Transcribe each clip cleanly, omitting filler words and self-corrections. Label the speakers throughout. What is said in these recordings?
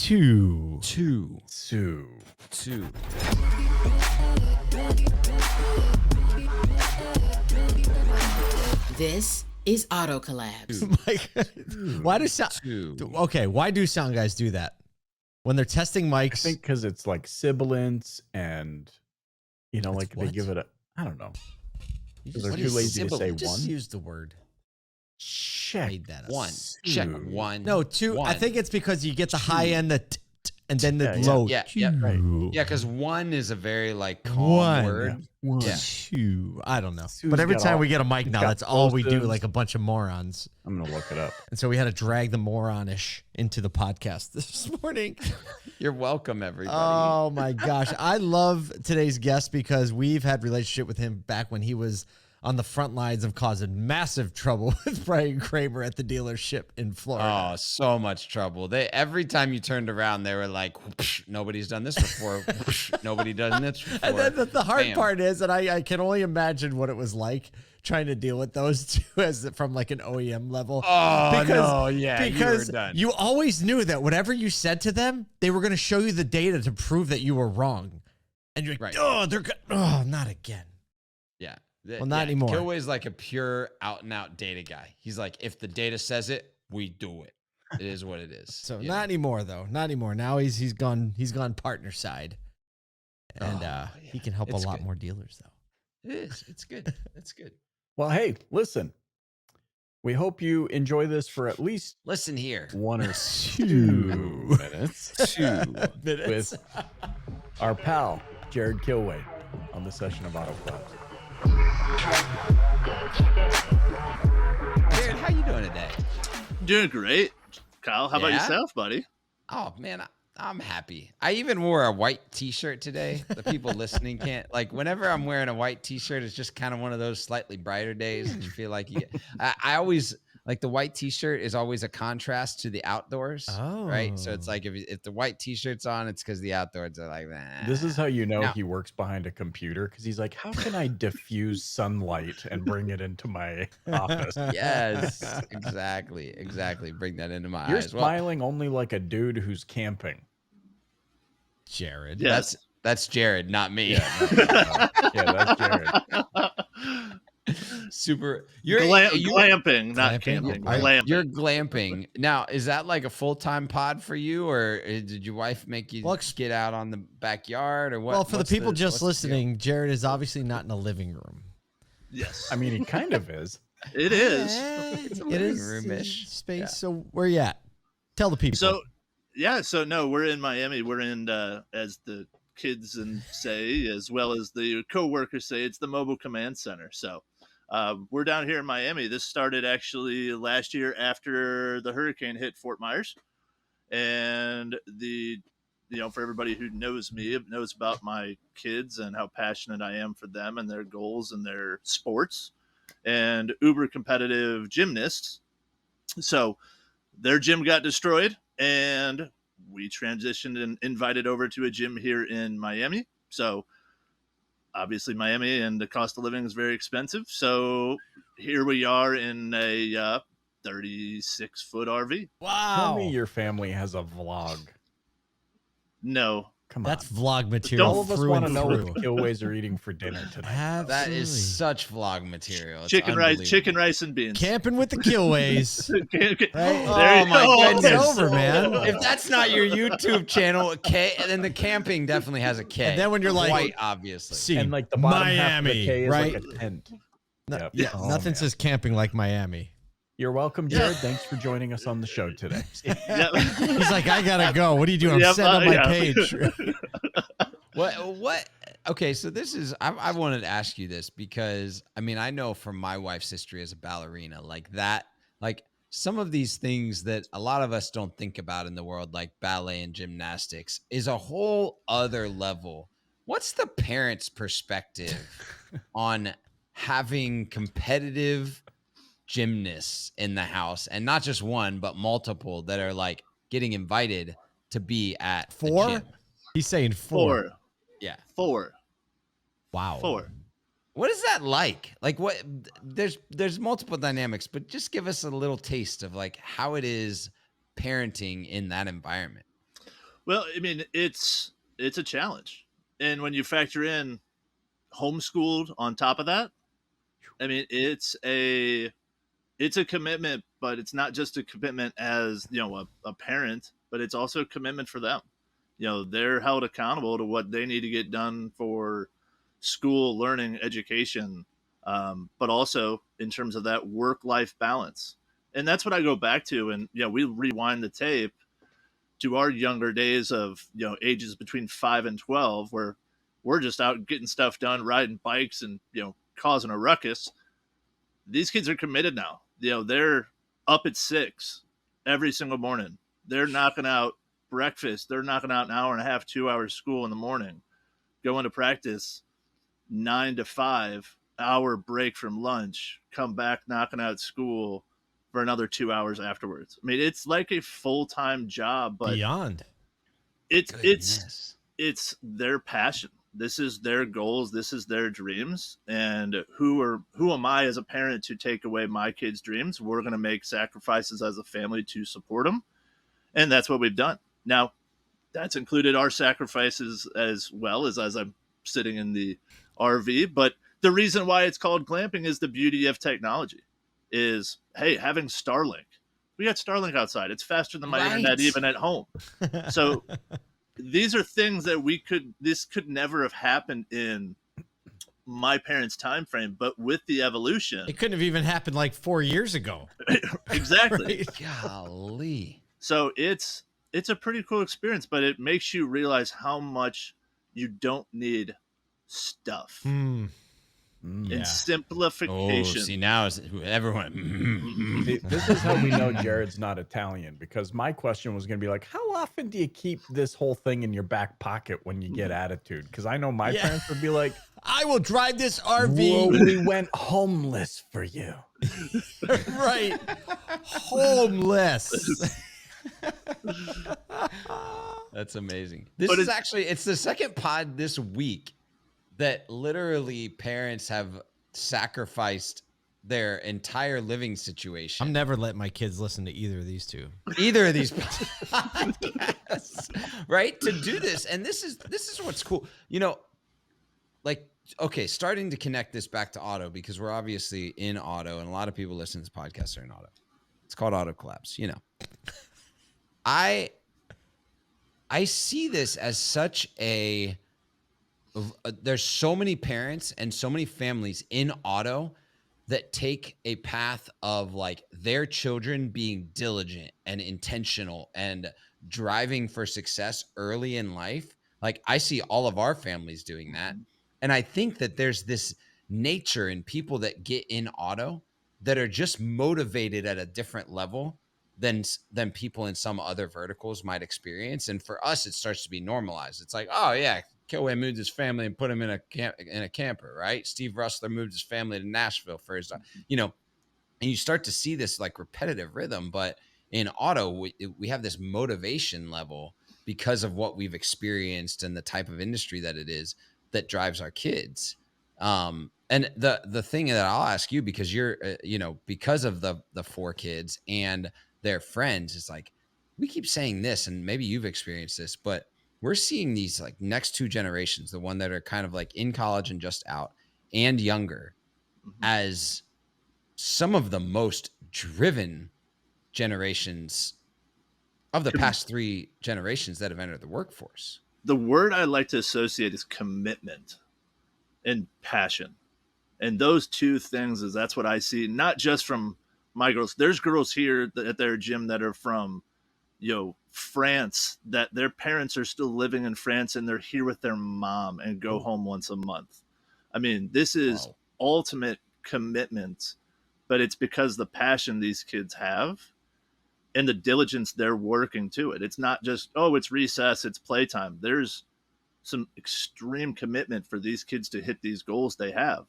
Speaker 1: Two.
Speaker 2: This is Auto Collabs.
Speaker 1: Why do sound guys do that when they're testing mics?
Speaker 3: I think because it's like sibilance and, like they give it I don't know. They're too lazy to say one.
Speaker 1: Just use the word.
Speaker 3: Check.
Speaker 1: Made that up.
Speaker 4: One. Check one.
Speaker 1: No, two.
Speaker 4: One.
Speaker 1: I think it's because you get the high end, and then the
Speaker 3: Yeah,
Speaker 1: low.
Speaker 4: Yeah, right. Yeah, because one is a very calm word.
Speaker 3: One.
Speaker 4: Yeah.
Speaker 1: Two. I don't know.
Speaker 3: Two's
Speaker 1: But every
Speaker 3: got
Speaker 1: time
Speaker 3: all-
Speaker 1: we get a mic
Speaker 3: it's
Speaker 1: now,
Speaker 3: got
Speaker 1: that's all we do,
Speaker 3: plosives.
Speaker 1: like a bunch of morons.
Speaker 3: I'm gonna look it up.
Speaker 1: And so we had to drag the moronish into the podcast this morning.
Speaker 4: You're welcome, everybody.
Speaker 1: Oh my gosh. I love today's guest because we've had relationship with him back when he was on the front lines of causing massive trouble with Brian Kramer at the dealership in Florida.
Speaker 4: Oh, so much trouble. Every time you turned around, they were like, nobody's done this before. Nobody done this before.
Speaker 1: And then the hard
Speaker 4: Bam.
Speaker 1: part is, and I can only imagine what it was like trying to deal with those two as from like an OEM level.
Speaker 4: Oh,
Speaker 1: because,
Speaker 4: no, yeah, you were
Speaker 1: because
Speaker 4: done.
Speaker 1: you always knew that whatever you said to them, they were going to show you the data to prove that you were wrong. And you're like,
Speaker 4: Right.
Speaker 1: not again.
Speaker 4: Yeah.
Speaker 1: Well, not anymore.
Speaker 4: Kilway's like a pure out and out data guy. He's like, if the data says it, we do it. It is what it is.
Speaker 1: So not anymore though. Not anymore. Now he's gone partner side. And he can help
Speaker 4: It's
Speaker 1: a lot
Speaker 4: good.
Speaker 1: more dealers though.
Speaker 4: It is. It's good. It's good.
Speaker 3: Well, hey, listen. We hope you enjoy this for at least
Speaker 4: Listen here.
Speaker 3: 1 or 2 minutes.
Speaker 4: 2
Speaker 1: Minutes.
Speaker 3: With our pal Jarrod Kilway on the session of Auto Collabs.
Speaker 4: Jared, how you doing today?
Speaker 5: Doing great. Kyle, how about
Speaker 4: Yeah?
Speaker 5: yourself, buddy?
Speaker 4: Oh man, I'm happy. I even wore a white t-shirt today. The people listening can't whenever I'm wearing a white t-shirt, it's just kind of one of those slightly brighter days that you feel like you get. I always like the white t-shirt is always a contrast to the outdoors. Right. So it's like if the white t-shirt's on, it's because the outdoors are like that.
Speaker 3: This is how you know
Speaker 4: Now-
Speaker 3: he works behind a computer because he's like, how can I diffuse sunlight and bring it into my office?
Speaker 4: Yes, exactly. Bring that into my
Speaker 3: You're
Speaker 4: eyes.
Speaker 3: smiling only like a dude who's camping.
Speaker 1: Jared.
Speaker 5: Yeah.
Speaker 4: That's Jared, not me.
Speaker 3: Yeah, that's Jarrod.
Speaker 4: Super. You're
Speaker 5: glamping, not
Speaker 1: Glamping?
Speaker 5: camping.
Speaker 1: Are-
Speaker 5: Glamping.
Speaker 4: You're glamping. Now, is that like a full-time pod for you, or did your wife make you get out on the backyard, or what?
Speaker 1: Well, for the
Speaker 4: what's
Speaker 1: people just
Speaker 4: what's the deal?
Speaker 1: listening, Jared is obviously not in a living room.
Speaker 5: Yes,
Speaker 3: I mean, he kind of is.
Speaker 5: it is.
Speaker 4: It's a
Speaker 1: It
Speaker 4: living
Speaker 1: is
Speaker 4: room-ish.
Speaker 1: space.
Speaker 4: Yeah.
Speaker 1: So where you at? Tell the people.
Speaker 5: So no, we're in Miami. We're in, as the kids say, as well as the co-workers say, it's the Mobile Command Center. So we're down here in Miami. This started actually last year after the hurricane hit Fort Myers. And for everybody who knows me, knows about my kids and how passionate I am for them and their goals and their sports and uber competitive gymnasts. So their gym got destroyed and we transitioned and invited over to a gym here in Miami. So obviously Miami and the cost of living is very expensive. So here we are in a 36-foot RV.
Speaker 1: wow.
Speaker 3: Tell me your family has a vlog.
Speaker 5: No,
Speaker 3: Come on.
Speaker 1: That's vlog material.
Speaker 3: all of us
Speaker 1: through
Speaker 3: want to
Speaker 1: and
Speaker 3: know
Speaker 1: through.
Speaker 3: what the Kilways are eating for dinner tonight.
Speaker 4: That is
Speaker 1: Absolutely.
Speaker 4: such vlog material. It's
Speaker 5: chicken
Speaker 4: unbelievable.
Speaker 5: rice and beans.
Speaker 1: Camping with the Kilways.
Speaker 5: Right?
Speaker 4: Oh, my goodness.
Speaker 1: It's over, man.
Speaker 4: If that's not your YouTube channel, K, then the camping definitely has a K.
Speaker 1: And then when you're like-
Speaker 4: white, obviously.
Speaker 1: See,
Speaker 3: And like the bottom half of the
Speaker 1: Miami,
Speaker 3: K is
Speaker 1: right?
Speaker 3: like a tent. Yep.
Speaker 1: Yeah,
Speaker 3: Oh,
Speaker 1: nothing
Speaker 3: man.
Speaker 1: says camping like Miami.
Speaker 3: You're welcome, Jarrod. Thanks for joining us on the show today.
Speaker 5: Yep.
Speaker 1: He's like, I gotta go. What are you doing? I'm
Speaker 5: Yep,
Speaker 1: setting up my
Speaker 5: yeah.
Speaker 1: page.
Speaker 4: What? Okay, so this is, I wanted to ask you this because, I mean, I know from my wife's history as a ballerina, like some of these things that a lot of us don't think about in the world, like ballet and gymnastics, is a whole other level. What's the parents' perspective on having competitive gymnasts in the house, and not just one, but multiple that are like getting invited to be at the
Speaker 1: Four?
Speaker 4: gym?
Speaker 1: He's saying four.
Speaker 4: Yeah.
Speaker 5: Four.
Speaker 1: Wow.
Speaker 4: What is that like? Like what there's multiple dynamics, but just give us a little taste of like how it is parenting in that environment.
Speaker 5: Well, I mean, it's a challenge, and when you factor in homeschooled on top of that, I mean, it's a commitment, but it's not just a commitment as a parent, but it's also a commitment for them. They're held accountable to what they need to get done for school, learning, education, but also in terms of that work-life balance. And that's what I go back to. And we rewind the tape to our younger days of ages between 5 and 12, where we're just out getting stuff done, riding bikes, and causing a ruckus. These kids are committed now. They're up at 6 every single morning. They're knocking out breakfast. They're knocking out an hour and a half, 2 hours school in the morning, going to practice 9 to 5, hour break from lunch, come back, knocking out school for another 2 hours afterwards. I mean, it's like a full-time job, but
Speaker 1: Beyond.
Speaker 5: It's their passion. This is their goals. This is their dreams. And who am I as a parent to take away my kids' dreams? We're going to make sacrifices as a family to support them. And that's what we've done. Now, that's included our sacrifices as well as I'm sitting in the RV. But the reason why it's called glamping is the beauty of technology is, hey, having Starlink. We got Starlink outside. It's faster than my internet even at home. So these are things that this could never have happened in my parents' time frame, but with the evolution,
Speaker 1: it couldn't have even happened like 4 years ago.
Speaker 5: Exactly.
Speaker 1: Right?
Speaker 4: Golly.
Speaker 5: So it's a pretty cool experience, but it makes you realize how much you don't need stuff. And simplification.
Speaker 4: Oh, see, now is everyone.
Speaker 3: See, this is how we know Jarrod's not Italian, because my question was going to be like, how often do you keep this whole thing in your back pocket when you get attitude? Because I know my parents would be like,
Speaker 1: I will drive this RV.
Speaker 3: Whoa, we went homeless for you.
Speaker 1: Right. Homeless.
Speaker 4: That's amazing. It's the second pod this week that literally parents have sacrificed their entire living situation.
Speaker 1: I'm never letting my kids listen to either of these two.
Speaker 4: Either of these podcasts, right? To do this. And this is what's cool. Like, okay, starting to connect this back to auto, because we're obviously in auto and a lot of people listen to this podcast are in auto. It's called Auto Collabs, I see this as such there's so many parents and so many families in auto that take a path of like their children being diligent and intentional and driving for success early in life. Like I see all of our families doing that. And I think that there's this nature in people that get in auto that are just motivated at a different level than people in some other verticals might experience. And for us, it starts to be normalized. It's like, oh yeah, Kilway moved his family and put him in a camper, right? Steve Rustler moved his family to Nashville for his, and you start to see this like repetitive rhythm. But in auto, we have this motivation level because of what we've experienced and the type of industry that it is that drives our kids. And the thing that I'll ask you, because you're, because of the 4 kids and their friends, is like, we keep saying this, and maybe you've experienced this, but we're seeing these like next 2 generations, the one that are kind of like in college and just out and younger, as some of the most driven generations of the past 3 generations that have entered the workforce.
Speaker 5: The word I like to associate is commitment and passion. And those 2 things that's what I see, not just from my girls. There's girls here at their gym that are from, France, that their parents are still living in France and they're here with their mom and go home once a month. I mean, this is ultimate commitment, but it's because the passion these kids have and the diligence they're working to it. It's not just, it's recess, it's playtime. There's some extreme commitment for these kids to hit these goals they have,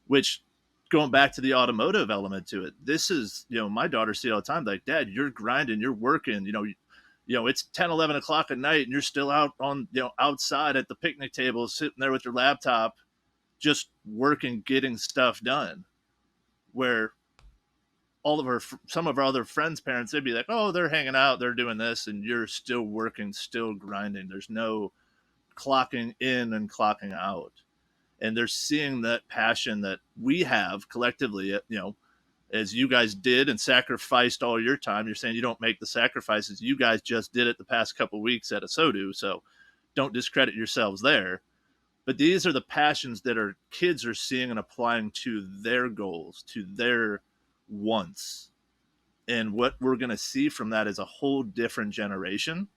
Speaker 5: which, going back to the automotive element to it, this is, my daughter see all the time, like, Dad, you're grinding, you're working, it's 10, 11 o'clock at night and you're still out on, outside at the picnic table, sitting there with your laptop, just working, getting stuff done. Where some of our other friends' parents, they'd be like, oh, they're hanging out, they're doing this, and you're still working, still grinding. There's no clocking in and clocking out. And they're seeing that passion that we have collectively, as you guys did and sacrificed all your time. You're saying you don't make the sacrifices. You guys just did it the past couple of weeks at ASOTU, so don't discredit yourselves there. But these are the passions that our kids are seeing and applying to their goals, to their wants. And what we're going to see from that is a whole different generation.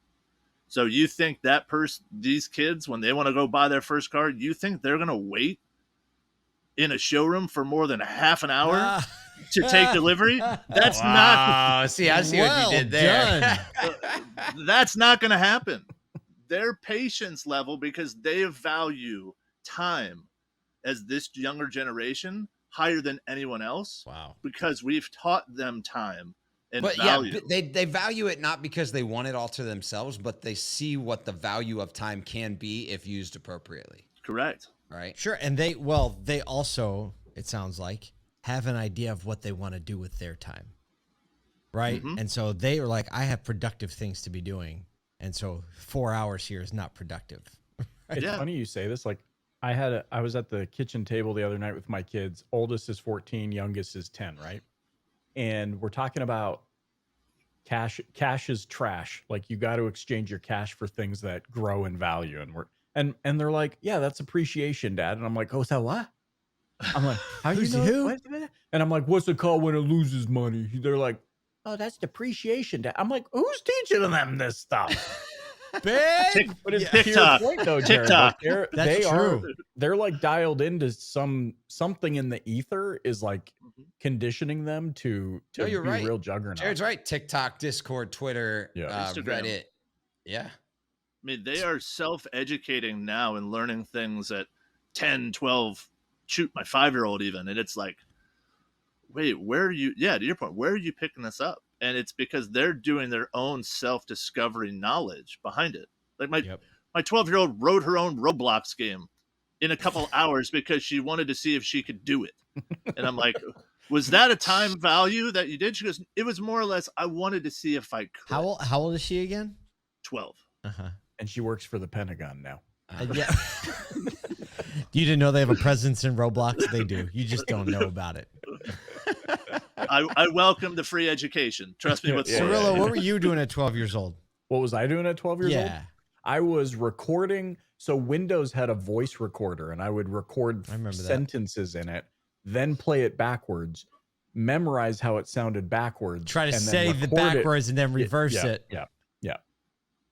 Speaker 5: So you think that these kids, when they want to go buy their first car, you think they're going to wait in a showroom for more than half an hour to take delivery? That's not.
Speaker 4: See, I see what you did there.
Speaker 5: That's not going to happen. Their patience level, because they value time as this younger generation higher than anyone else.
Speaker 1: Wow.
Speaker 5: Because we've taught them time and
Speaker 4: But
Speaker 5: value.
Speaker 4: yeah, they value it not because they want it all to themselves, but they see what the value of time can be if used appropriately.
Speaker 5: Correct.
Speaker 4: Right.
Speaker 1: Sure. And they also, it sounds like, have an idea of what they want to do with their time. Right.
Speaker 5: Mm-hmm.
Speaker 1: And so they are like, I have productive things to be doing. And so 4 hours here is not productive.
Speaker 3: It's funny you say this. Like I was at the kitchen table the other night with my kids. Oldest is 14, youngest is 10, right? And we're talking about cash. Cash is trash. Like you got to exchange your cash for things that grow in value. And they're like, yeah, that's appreciation, Dad. And I'm like, oh, is that what? I'm like, how you know?
Speaker 1: Who?
Speaker 3: What? And I'm like, what's it called when it loses money? They're like, oh, that's depreciation, Dad. I'm like, who's teaching them this stuff?
Speaker 1: Big.
Speaker 3: But it's
Speaker 5: TikTok.
Speaker 3: to your point, though, Jarrod.
Speaker 5: TikTok.
Speaker 3: Like they're like dialed into something in the ether is like conditioning them to
Speaker 4: No, you're
Speaker 3: be
Speaker 4: right.
Speaker 3: real juggernauts.
Speaker 4: Jared's right. TikTok, Discord, Twitter,
Speaker 5: Instagram.
Speaker 4: Reddit. Yeah.
Speaker 5: I mean, they are self-educating now and learning things at 10, 12, shoot, my 5-year-old even. And it's like, wait, to your point, where are you picking this up? And it's because they're doing their own self-discovery knowledge behind it. Like my 12-year-old wrote her own Roblox game in a couple hours because she wanted to see if she could do it. And I'm like, was that a time value that you did? She goes, it was more or less, I wanted to see if I could.
Speaker 1: How old is she again?
Speaker 5: 12.
Speaker 1: Uh-huh.
Speaker 3: And she works for the Pentagon now.
Speaker 1: Yeah. You didn't know they have a presence in Roblox? They do. You just don't know about it.
Speaker 5: I welcome the free education. Trust me.
Speaker 1: Cirillo, what were you doing at 12 years old?
Speaker 3: What was I doing at 12 years old?
Speaker 1: Yeah.
Speaker 3: I was recording. So Windows had a voice recorder, and I would record sentences in it, then play it backwards, memorize how it sounded backwards.
Speaker 1: Try to
Speaker 3: and
Speaker 1: say
Speaker 3: then
Speaker 1: the
Speaker 3: record
Speaker 1: backwards and then reverse it.
Speaker 3: Yeah.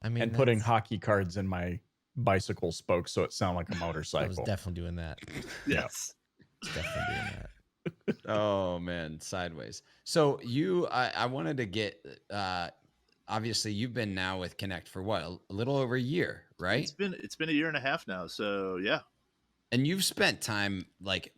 Speaker 1: I mean,
Speaker 3: And putting hockey cards in my bicycle spokes so it sounded like a motorcycle.
Speaker 1: I was definitely doing that.
Speaker 5: Yes.
Speaker 1: Definitely doing that.
Speaker 4: Oh man, sideways. So I wanted to get, obviously you've been now with Konect for what, a little over a year, right?
Speaker 5: It's been a year and a half now. So yeah.
Speaker 4: And you've spent time like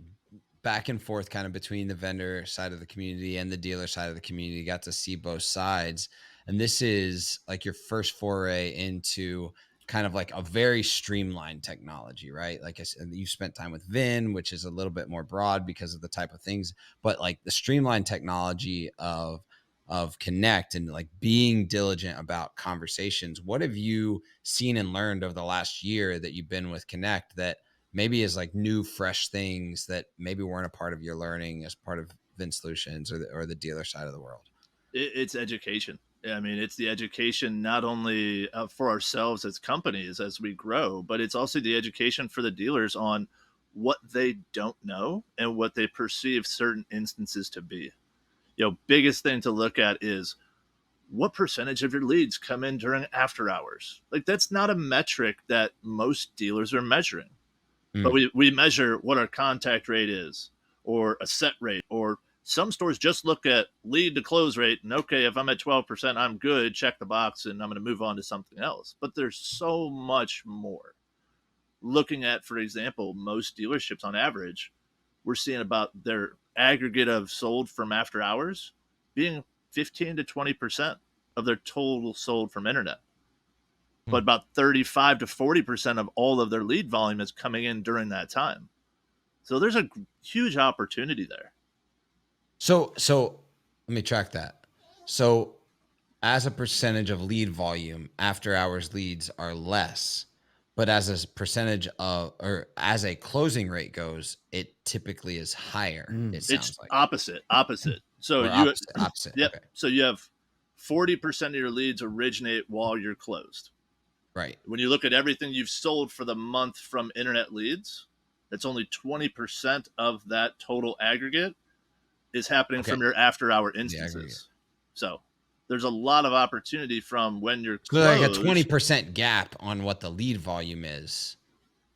Speaker 4: back and forth kind of between the vendor side of the community and the dealer side of the community, got to see both sides. And this is like your first foray into kind of like a very streamlined technology, right? Like I said, you spent time with Vin, which is a little bit more broad because of the type of things, but like the streamlined technology of Konect and like being diligent about conversations. What have you seen and learned over the last year that you've been with Konect that maybe is like new, fresh things that maybe weren't a part of your learning as part of Vin Solutions or the dealer side of the world?
Speaker 5: It's education. I mean, it's the education not only for ourselves as companies as we grow, but it's also the education for the dealers on what they don't know and what they perceive certain instances to be. Biggest thing to look at is what percentage of your leads come in during after hours. Like that's not a metric that most dealers are measuring, but we measure what our contact rate is or a set rate, or some stores just look at lead to close rate and okay, if I'm at 12%, I'm good, check the box and I'm going to move on to something else. But there's so much more. Looking at, for example, most dealerships on average, we're seeing about their aggregate of sold from after hours being 15 to 20% of their total sold from internet. But about 35 to 40% of all of their lead volume is coming in during that time. So there's a huge opportunity there.
Speaker 4: So Let me track that. So as a percentage of lead volume, after hours leads are less, but as a percentage of, or as a closing rate goes, it typically is higher. It
Speaker 5: It's
Speaker 4: sounds like
Speaker 5: opposite. So
Speaker 4: or opposite.
Speaker 5: yep.
Speaker 4: Okay.
Speaker 5: So you have 40% of your leads originate while you're closed.
Speaker 4: Right.
Speaker 5: When you look at everything you've sold for the month from internet leads, that's only 20% of that total aggregate is happening
Speaker 4: Okay.
Speaker 5: from your after hour
Speaker 4: aggregate.
Speaker 5: instances. So there's a lot of opportunity from when you're
Speaker 4: So
Speaker 5: closed.
Speaker 4: like a 20% gap on what the lead volume is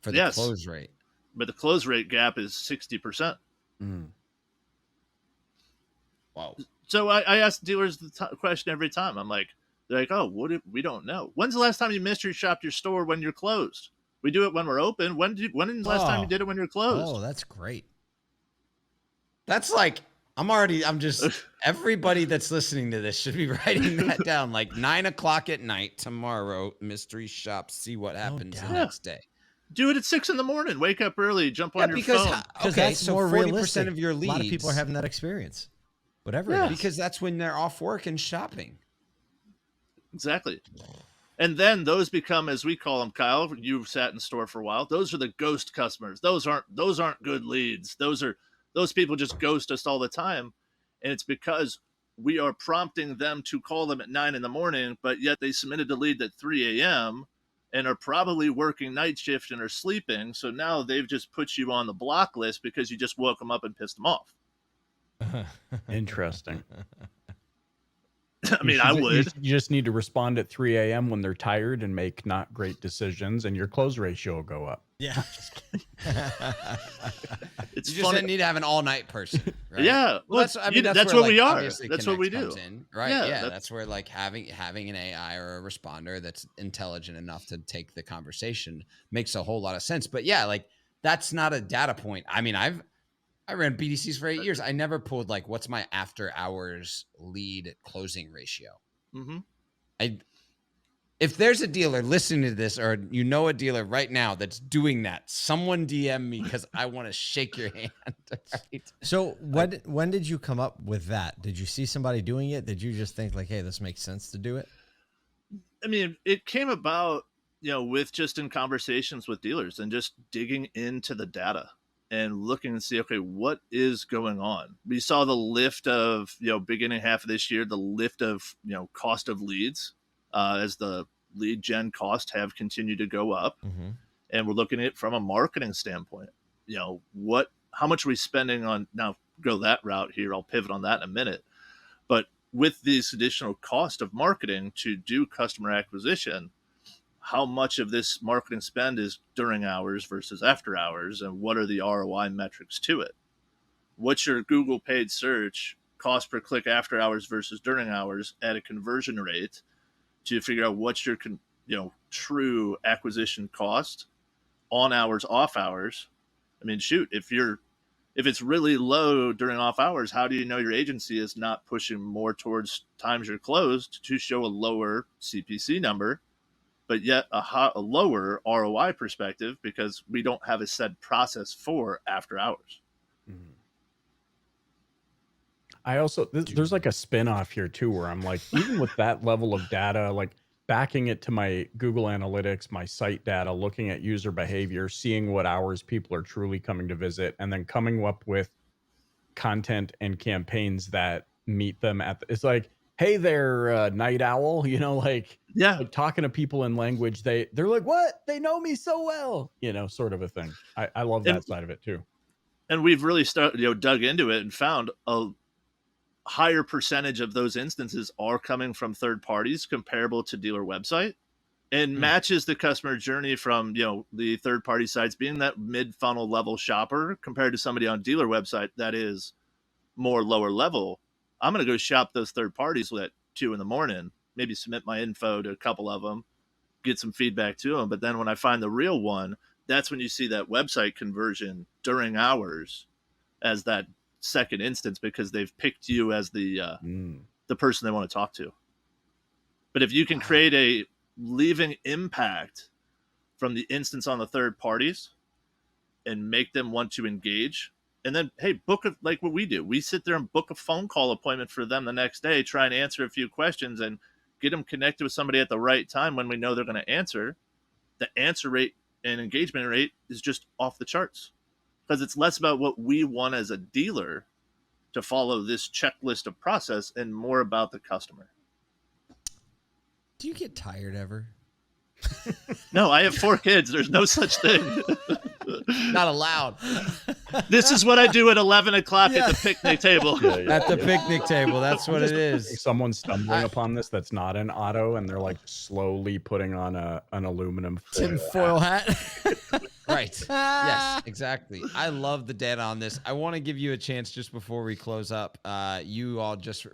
Speaker 4: for the close rate.
Speaker 5: But the close rate gap is 60%.
Speaker 4: Wow.
Speaker 5: So I ask dealers the question every time. I'm like, they're like, oh, what if we don't know? When's the last time you mystery shopped your store when you're closed? We do it when we're open. When is the last time you did it when you're closed?
Speaker 1: Oh, that's great.
Speaker 4: That's like, I'm just, everybody that's listening to this should be writing that down. Like 9 o'clock at night tomorrow, mystery shop, see what happens the next day.
Speaker 5: Do it at 6 a.m. Wake up early, jump on your phone.
Speaker 1: Because
Speaker 4: Okay,
Speaker 1: that's
Speaker 4: so
Speaker 1: more
Speaker 4: 40%
Speaker 1: realistic.
Speaker 4: of your leads.
Speaker 1: A lot of people are having that experience. Whatever it is.
Speaker 4: Because that's when they're off work and shopping.
Speaker 5: Exactly. And then those become, as we call them, Kyle, you've sat in store for a while. Those are the ghost customers. Those aren't good leads. Those people just ghost us all the time. And it's because we are prompting them to call them at 9 a.m, but yet they submitted the lead at 3 a.m. and are probably working night shift and are sleeping. So now they've just put you on the block list because you just woke them up and pissed them off.
Speaker 3: Interesting.
Speaker 5: I mean, I would.
Speaker 3: You just need to respond at 3 a.m. when they're tired and make not great decisions, and your close ratio will go up.
Speaker 1: Yeah.
Speaker 5: It's
Speaker 4: You just need to have an all-night person, right?
Speaker 5: Yeah.
Speaker 4: Well,
Speaker 5: that's
Speaker 4: where,
Speaker 5: what we are.
Speaker 4: obviously
Speaker 5: That's what we
Speaker 4: Konect
Speaker 5: do.
Speaker 4: comes in, right?
Speaker 5: Yeah,
Speaker 4: that's where like having an AI or a responder that's intelligent enough to take the conversation makes a whole lot of sense. But yeah, like that's not a data point. I mean, I ran BDCs for 8 years. I never pulled like, what's my after hours lead closing ratio?
Speaker 5: Mm-hmm.
Speaker 4: If there's a dealer listening to this, or you know a dealer right now that's doing that, someone DM me because I want to shake your hand. Right?
Speaker 1: So when did you come up with that? Did you see somebody doing it? Did you just think like, hey, this makes sense to do it?
Speaker 5: I mean, it came about, with just in conversations with dealers and just digging into the data and looking and see, okay, what is going on? We saw the lift of, beginning half of this year, the lift of, cost of leads as the lead gen cost have continued to go up.
Speaker 1: Mm-hmm.
Speaker 5: And we're looking at it from a marketing standpoint. How much are we spending on, now go that route here, I'll pivot on that in a minute. But with this additional cost of marketing to do customer acquisition, how much of this marketing spend is during hours versus after hours, and what are the ROI metrics to it? What's your Google paid search cost per click after hours versus during hours at a conversion rate to figure out what's your true acquisition cost on hours, off hours? I mean, shoot, if it's really low during off hours, how do you know your agency is not pushing more towards times you're closed to show a lower CPC number, but yet a lower ROI perspective, because we don't have a set process for after hours.
Speaker 3: Mm-hmm. I also, there's like a spin-off here too, where I'm like, even with that level of data, like backing it to my Google Analytics, my site data, looking at user behavior, seeing what hours people are truly coming to visit, and then coming up with content and campaigns that meet them it's like, hey there, night owl, like talking to people in language they're like, what, they know me so well, sort of a thing. I love that side of it too.
Speaker 5: And we've really dug into it and found a higher percentage of those instances are coming from third parties comparable to dealer website, and matches the customer journey from the third party sites being that mid funnel level shopper compared to somebody on dealer website that is more lower level. I'm going to go shop those third parties at 2 a.m, maybe submit my info to a couple of them, get some feedback to them. But then when I find the real one, that's when you see that website conversion during hours as that second instance, because they've picked you as the person they want to talk to. But if you can create a leaving impact from the instance on the third parties and make them want to engage, And then, hey, book a, like what we do. We sit there and book a phone call appointment for them the next day, try and answer a few questions and get them connected with somebody at the right time when we know they're going to answer. The answer rate and engagement rate is just off the charts because it's less about what we want as a dealer to follow this checklist of process and more about the customer.
Speaker 1: Do you get tired ever?
Speaker 5: No, I have 4 kids. There's no such thing.
Speaker 4: Not allowed.
Speaker 5: This is what I do at 11 o'clock at the picnic table.
Speaker 4: At the picnic table. That's what it is.
Speaker 3: Someone's stumbling upon this that's not an auto, and they're like slowly putting on an aluminum
Speaker 1: foil hat.
Speaker 4: Right. Yes, exactly. I love the data on this. I want to give you a chance just before we close up. You all just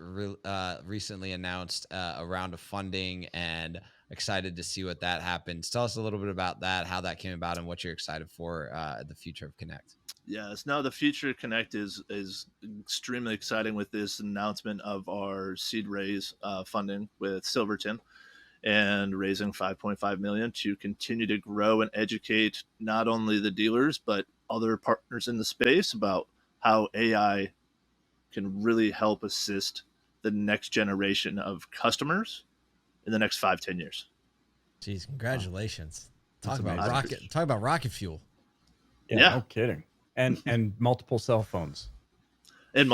Speaker 4: recently announced a round of funding, and excited to see what that happens. Tell us a little bit about that, how that came about, and what you're excited for the future of Konekt.
Speaker 5: Yes, no, the future of Konekt is extremely exciting with this announcement of our seed raise funding with Silverton, and raising 5.5 million to continue to grow and educate not only the dealers but other partners in the space about how AI can really help assist the next generation of customers in the next 5-10 years.
Speaker 1: Jeez, congratulations.
Speaker 3: That's
Speaker 1: Talk about rocket fuel.
Speaker 5: Yeah.
Speaker 3: No kidding. And multiple cell phones.
Speaker 5: And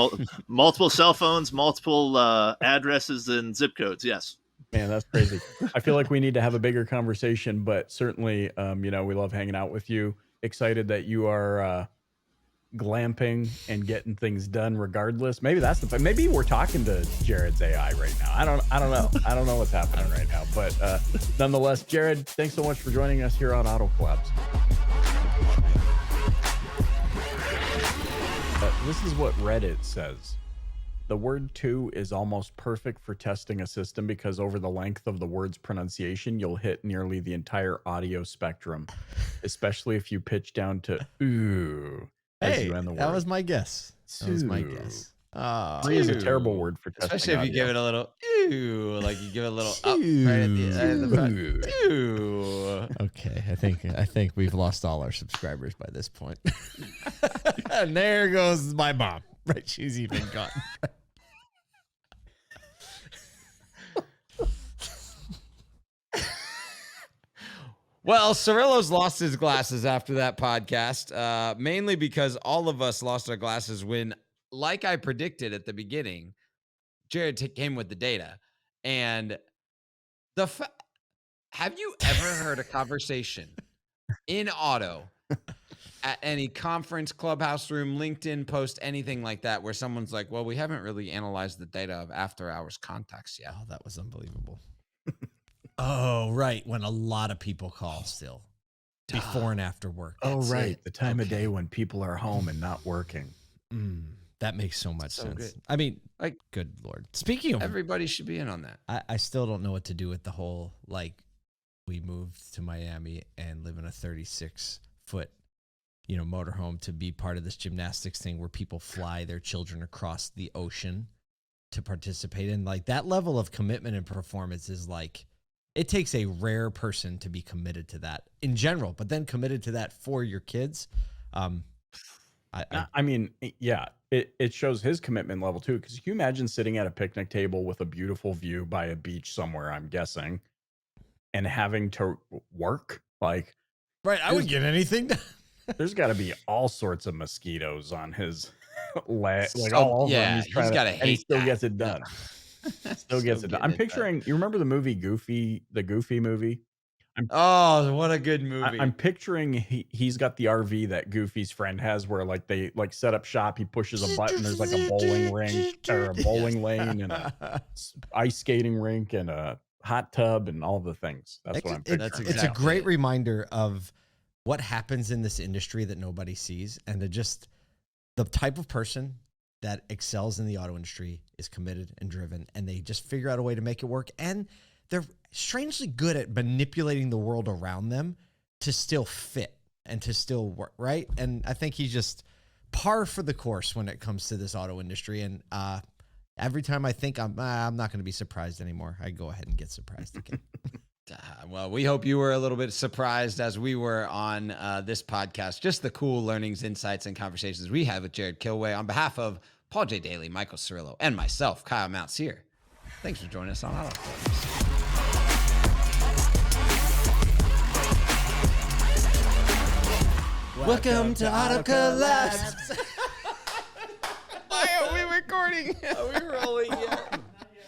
Speaker 5: multiple cell phones, multiple addresses and zip codes. Yes.
Speaker 3: Man, that's crazy. I feel like we need to have a bigger conversation, but certainly, we love hanging out with you. Excited that you are glamping and getting things done regardless. Maybe that's maybe we're talking to Jarrod's AI right now. I don't know. I don't know what's happening right now, but nonetheless, Jarrod, thanks so much for joining us here on Auto Collabs. This is what Reddit says. The word "to" is almost perfect for testing a system because over the length of the word's pronunciation, you'll hit nearly the entire audio spectrum, especially if you pitch down to "ooh."
Speaker 1: Hey, that was my guess. That was my guess.
Speaker 3: Three is a terrible word for testing.
Speaker 4: Especially if you give it a little "ooh," like you give it a little up right at the front. Ooh.
Speaker 1: Okay, I think we've lost all our subscribers by this point. And there goes my mom. Right, she's even gone.
Speaker 4: Well, Cirillo's lost his glasses after that podcast, mainly because all of us lost our glasses when, like I predicted at the beginning, Jarrod came with the data. And have you ever heard a conversation in auto at any conference, clubhouse room, LinkedIn post, anything like that, where someone's like, well, we haven't really analyzed the data of after hours contacts yet?
Speaker 1: Oh, that was unbelievable. Oh, right. When a lot of people call still before and after work.
Speaker 3: That's right. The time of day when people are home and not working.
Speaker 1: That makes so much sense.
Speaker 4: Good.
Speaker 1: I mean,
Speaker 4: like,
Speaker 1: good Lord. Speaking of,
Speaker 4: everybody should be in on that.
Speaker 1: I still don't know what to do with the whole, like, we moved to Miami and live in a 36-foot motorhome to be part of this gymnastics thing where people fly their children across the ocean to participate in. Like, that level of commitment and performance is like, it takes a rare person to be committed to that in general, but then committed to that for your kids.
Speaker 3: I mean, yeah, it shows his commitment level too. Because you imagine sitting at a picnic table with a beautiful view by a beach somewhere, I'm guessing, and having to work like,
Speaker 1: right. I would get anything done.
Speaker 3: There's got to be all sorts of mosquitoes on his leg, like all over him. He's got to hate. He still gets it done. Still gets it done. I'm picturing. You remember the movie Goofy, the Goofy movie?
Speaker 4: Oh, what a good movie!
Speaker 3: I'm picturing he's got the RV that Goofy's friend has, where like they like set up shop. He pushes a button. There's like a bowling rink or a bowling lane and a ice skating rink and a hot tub and all the things. That's what I'm picturing.
Speaker 1: It's a great reminder of what happens in this industry that nobody sees, and the type of person that excels in the auto industry is committed and driven, and they just figure out a way to make it work. And they're strangely good at manipulating the world around them to still fit and to still work, right? And I think he's just par for the course when it comes to this auto industry. And every time I think I'm not going to be surprised anymore, I go ahead and get surprised again.
Speaker 4: Well, we hope you were a little bit surprised as we were on this podcast. Just the cool learnings, insights, and conversations we had with Jarrod Kilway. On behalf of Paul J. Daly, Michael Cirillo, and myself, Kyle Mountsier, thanks for joining us on Auto Collabs.
Speaker 1: Welcome to Auto Collabs.
Speaker 4: Why are we recording?
Speaker 1: Are we rolling? Yeah.